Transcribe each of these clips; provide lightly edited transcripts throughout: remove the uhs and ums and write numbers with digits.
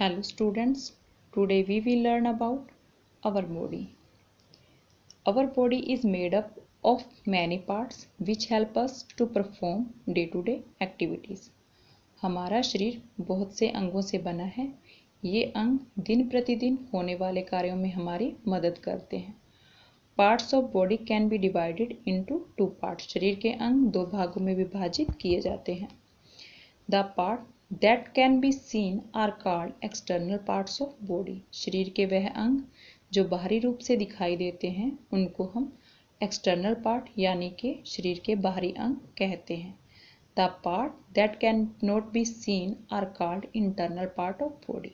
Hello students, today we will learn about our body. Our body is made up of many parts which help us to perform day-to-day activities. हमारा शरीर बहुत से अंगों से बना है। ये अंग दिन प्रतिदिन होने वाले कार्यों में हमारी मदद करते हैं। Parts of body can be divided into two parts. शरीर के अंग दो भागों में विभाजित किए जाते हैं। The part that can be seen are called external parts of body. शरीर के वह अंग जो बाहरी रूप से दिखाई देते हैं उनको हम एक्सटर्नल पार्ट यानी कि शरीर के बाहरी अंग कहते हैं। The part that can not be seen are called internal part of body.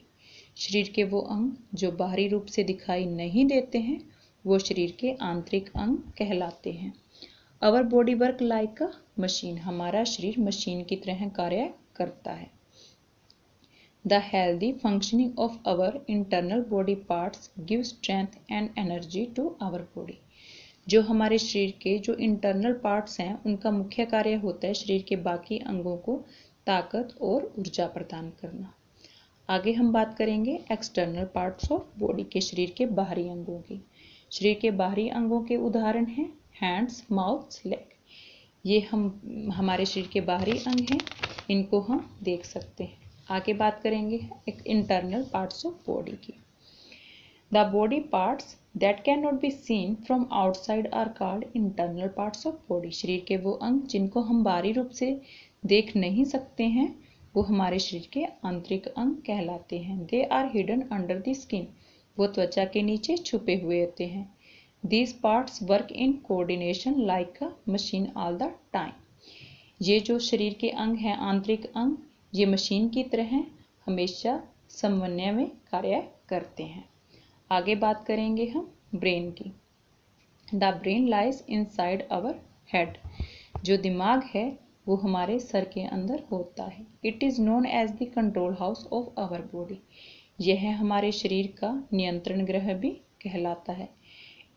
शरीर के वो अंग जो बाहरी रूप से दिखाई नहीं देते हैं वो शरीर के आंतरिक अंग कहलाते हैं। Our body work like a machine. हमारा शरीर मशीन की तरह कार्य करता है। The healthy functioning of our internal body parts gives strength and energy to our body. जो हमारे शरीर के जो इंटरनल पार्ट्स हैं उनका मुख्य कार्य होता है शरीर के बाकी अंगों को ताकत और ऊर्जा प्रदान करना। आगे हम बात करेंगे एक्सटर्नल पार्ट्स ऑफ बॉडी के शरीर के बाहरी अंगों की। शरीर के बाहरी अंगों के उदाहरण हैं हैंड्स, माउथ, लेग। ये हमारे शरीर के बाहरी अंग हैं, इनको हम देख सकते हैं। आगे बात करेंगे एक इंटरनल पार्ट्स ऑफ बॉडी की। The body parts that can not be seen from outside are called internal parts of body. शरीर के वो अंग जिनको हम बाहरी रूप से देख नहीं सकते हैं वो हमारे शरीर के आंतरिक अंग कहलाते हैं। They are hidden under the skin. वो त्वचा के नीचे छुपे हुए होते हैं। These parts work in coordination like a machine all the time. ये जो शरीर के अंग हैं आंतरिक अंग ये मशीन की तरह हमेशा समन्वय में कार्य करते हैं। आगे बात करेंगे हम ब्रेन की। The brain lies inside our head. जो दिमाग है वो हमारे सर के अंदर होता है। It is known as the control house of our body. यह हमारे शरीर का नियंत्रण गृह भी कहलाता है।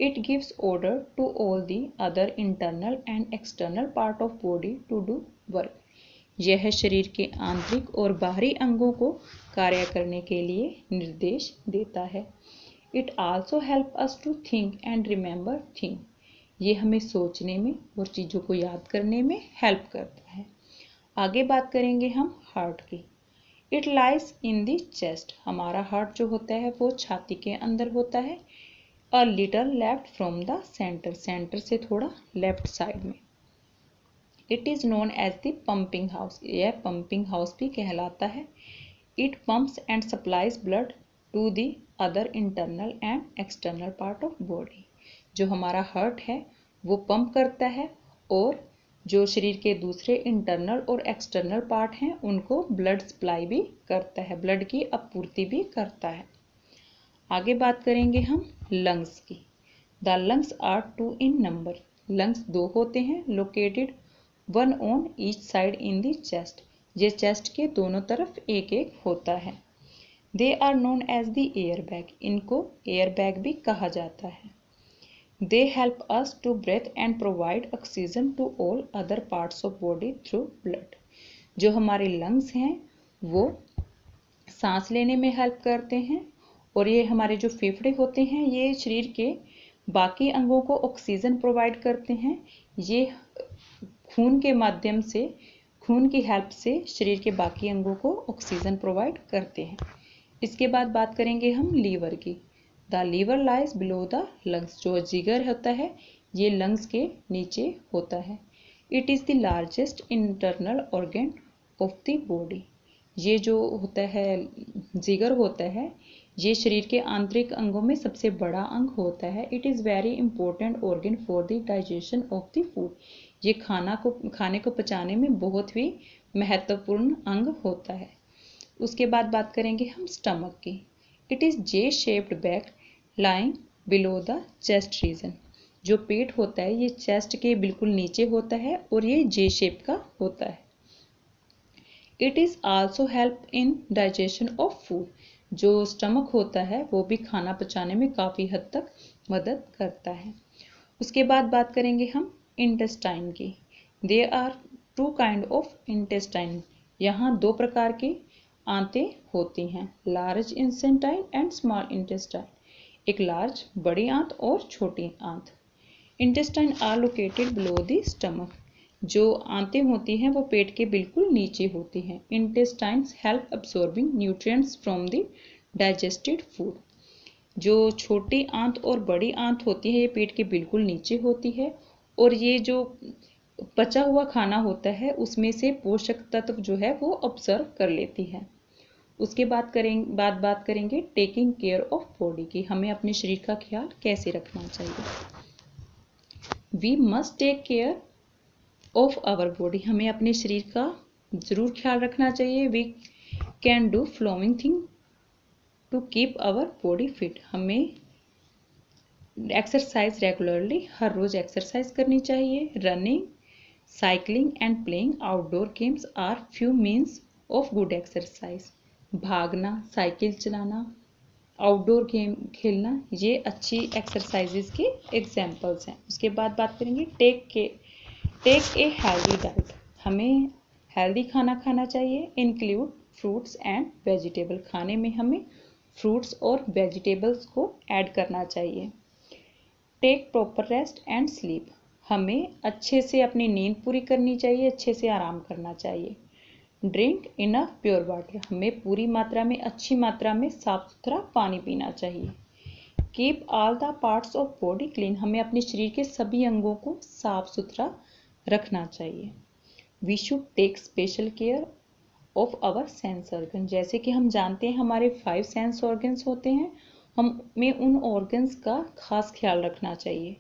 It gives order to all the other internal and external part of body to do work. यह शरीर के आंतरिक और बाहरी अंगों को कार्य करने के लिए निर्देश देता है। It also help us to think and remember things. ये हमें सोचने में और चीज़ों को याद करने में हेल्प करता है। आगे बात करेंगे हम हार्ट की। It lies in the chest. हमारा हार्ट जो होता है वो छाती के अंदर होता है। A little left from the center. Centre से थोड़ा लेफ्ट साइड में। It is known as the pumping house. यह pumping house भी कहलाता है। It pumps and supplies blood to the other internal and external part of body. जो हमारा heart है वो पंप करता है और जो शरीर के दूसरे इंटरनल और एक्सटर्नल पार्ट हैं उनको ब्लड सप्लाई भी करता है, ब्लड की आपूर्ति भी करता है। आगे बात करेंगे हम लंग्स की। The lungs are 2 in number. Lungs 2 होते हैं, located 1 on each side in the chest. ये चेस्ट के दोनों तरफ एक एक होता है। They are known as the air bag. इनको एयर बैग भी कहा जाता है। They help us to breathe and provide oxygen to all other parts of body through blood. जो हमारे लंग्स हैं वो सांस लेने में हेल्प करते हैं और ये हमारे जो फेफड़े होते हैं ये शरीर के बाकी अंगों को ऑक्सीजन प्रोवाइड करते हैं। ये खून के माध्यम से, खून की हेल्प से शरीर के बाकी अंगों को ऑक्सीजन प्रोवाइड करते हैं। इसके बाद बात करेंगे हम लीवर की। The liver lies below the lungs. जो जिगर होता है ये लंग्स के नीचे होता है। It is the largest internal organ of the body. ये जो होता है जिगर होता है ये शरीर के आंतरिक अंगों में सबसे बड़ा अंग होता है। It is very important organ for the digestion of the food. ये खाने को पचाने में बहुत ही महत्वपूर्ण अंग होता है। उसके बाद बात करेंगे हम स्टमक की। It is J shaped bag lying below the chest region. जो पेट होता है ये चेस्ट के बिल्कुल नीचे होता है और ये जे शेप का होता है। It is also help in digestion of food. जो स्टमक होता है वो भी खाना पचाने में काफ़ी हद तक मदद करता है। उसके बाद बात करेंगे हम इंटेस्टाइन की। There are 2 kind of intestine. यहाँ 2 प्रकार के आंतें होती हैं। Large intestine and small intestine, एक लार्ज बड़ी आंत और छोटी आंत। Intestine are located below the stomach, जो आंतें होती हैं वो पेट के बिल्कुल नीचे होती हैं। Intestines help absorbing nutrients from the digested food, जो छोटी आंत और बड़ी आंत होती है ये पेट के बिल्कुल नीचे होती है और ये जो पचा हुआ खाना होता है उसमें से पोषक तत्व जो है वो ऑब्जर्व कर लेती है। उसके बाद बात करेंगे टेकिंग केयर ऑफ बॉडी की, हमें अपने शरीर का ख्याल कैसे रखना चाहिए। We must take care of our body, हमें अपने शरीर का जरूर ख्याल रखना चाहिए। We can do following thing to keep our body fit, हमें एक्सरसाइज रेगुलरली हर रोज एक्सरसाइज करनी चाहिए। Running, cycling and playing outdoor games are few means of good exercise, भागना, साइकिल चलाना, आउटडोर गेम खेलना, ये अच्छी एक्सरसाइजेज के एग्जाम्पल्स हैं। उसके बाद बात करेंगे टेक ए हेल्दी डाइट, हमें हेल्दी खाना खाना चाहिए। इंक्लूड फ्रूट्स एंड वेजिटेबल, खाने में हमें फ्रूट्स और वेजिटेबल्स को ऐड करना चाहिए। Take proper rest and sleep, हमें अच्छे से अपनी नींद पूरी करनी चाहिए, अच्छे से आराम करना चाहिए। ड्रिंक इनफ प्योर वाटर, हमें पूरी मात्रा में अच्छी मात्रा में साफ सुथरा पानी पीना चाहिए। Keep all the parts of body clean, हमें अपने शरीर के सभी अंगों को साफ सुथरा रखना चाहिए। We should take special care of our sense organ, जैसे कि हम जानते हैं हमारे 5 सेंस ऑर्गन्स होते हैं, हमें उन ऑर्गन्स का खास ख्याल रखना चाहिए।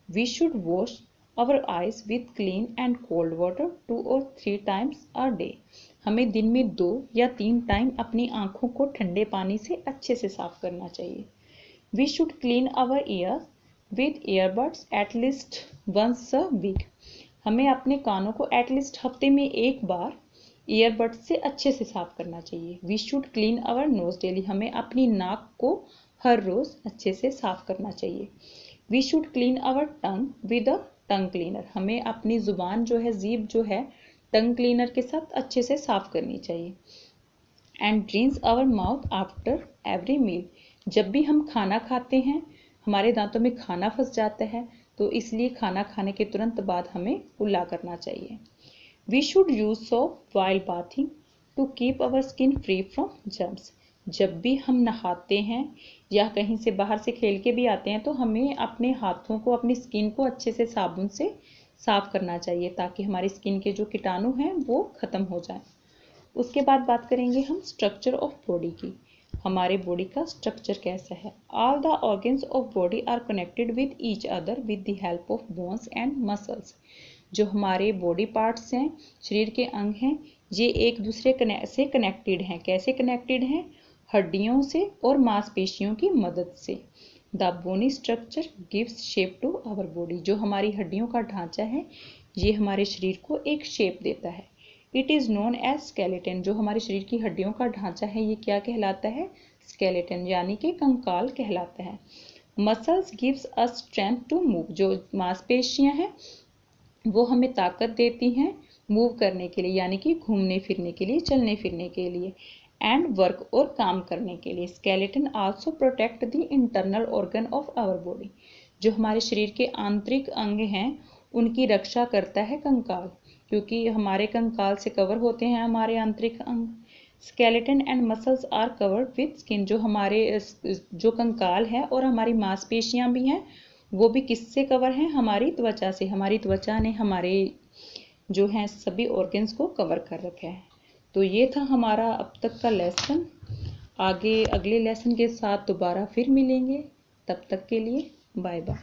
We should wash our eyes with clean and cold water 2 or 3 times a day, हमें दिन में 2 या 3 टाइम अपनी आंखों को ठंडे पानी से अच्छे से साफ करना चाहिए। We should clean our ear with earbuds at least once a week, हमें अपने कानों को एटलीस्ट हफ्ते में एक बार ईयरबड्स से अच्छे से साफ करना चाहिए। We should clean our nose daily, हमें अपनी नाक को हर रोज अच्छे से साफ करना चाहिए। We should clean our tongue with a tongue cleaner, हमें अपनी जुबान जो है, जीभ जो है, टंग क्लीनर के साथ अच्छे से साफ करनी चाहिए। And rinse our mouth after every meal, जब भी हम खाना खाते हैं हमारे दांतों में खाना फंस जाता है, तो इसलिए खाना खाने के तुरंत बाद हमें कुल्ला करना चाहिए। We should use soap while bathing to keep our skin free from germs, जब भी हम नहाते हैं या कहीं से बाहर से खेल के भी आते हैं तो हमें अपने हाथों को, अपनी स्किन को अच्छे से साबुन से साफ करना चाहिए ताकि हमारी स्किन के जो कीटाणु हैं वो खत्म हो जाए। उसके बाद बात करेंगे हम स्ट्रक्चर ऑफ बॉडी की, हमारे बॉडी का स्ट्रक्चर कैसा है। All the organs of body are connected with each other with the help of bones and muscles, जो हमारे बॉडी पार्ट्स हैं, शरीर के अंग हैं, ये एक दूसरे से कनेक्टेड हैं। कैसे कनेक्टेड हैं? हड्डियों से और मांसपेशियों की मदद से। The bony structure gives shape to our body, जो हमारी हड्डियों का ढांचा है ये हमारे शरीर को एक शेप देता है। It is known as skeleton, जो हमारे शरीर की हड्डियों का ढांचा है ये क्या कहलाता है? स्केलेटन, यानी कि कंकाल कहलाता है। Muscles gives us strength to move, जो मांसपेशियां हैं वो हमें ताकत देती हैं मूव करने के लिए, यानी कि घूमने फिरने के लिए, चलने फिरने के लिए, एंड वर्क और काम करने के लिए। Skeleton also protect the internal organ of our body, जो हमारे शरीर के आंतरिक अंग हैं उनकी रक्षा करता है कंकाल, क्योंकि हमारे कंकाल से कवर होते हैं हमारे आंतरिक अंग। Skeleton and muscles are covered with skin, जो हमारे जो कंकाल है और हमारी मांसपेशियां भी हैं वो भी किससे कवर हैं? हमारी त्वचा से। हमारी त्वचा ने हमारे जो हैं सभी ऑर्गन्स को कवर कर रखा है। तो ये था हमारा अब तक का लेसन। आगे अगले लेसन के साथ दोबारा फिर मिलेंगे, तब तक के लिए बाय बाय।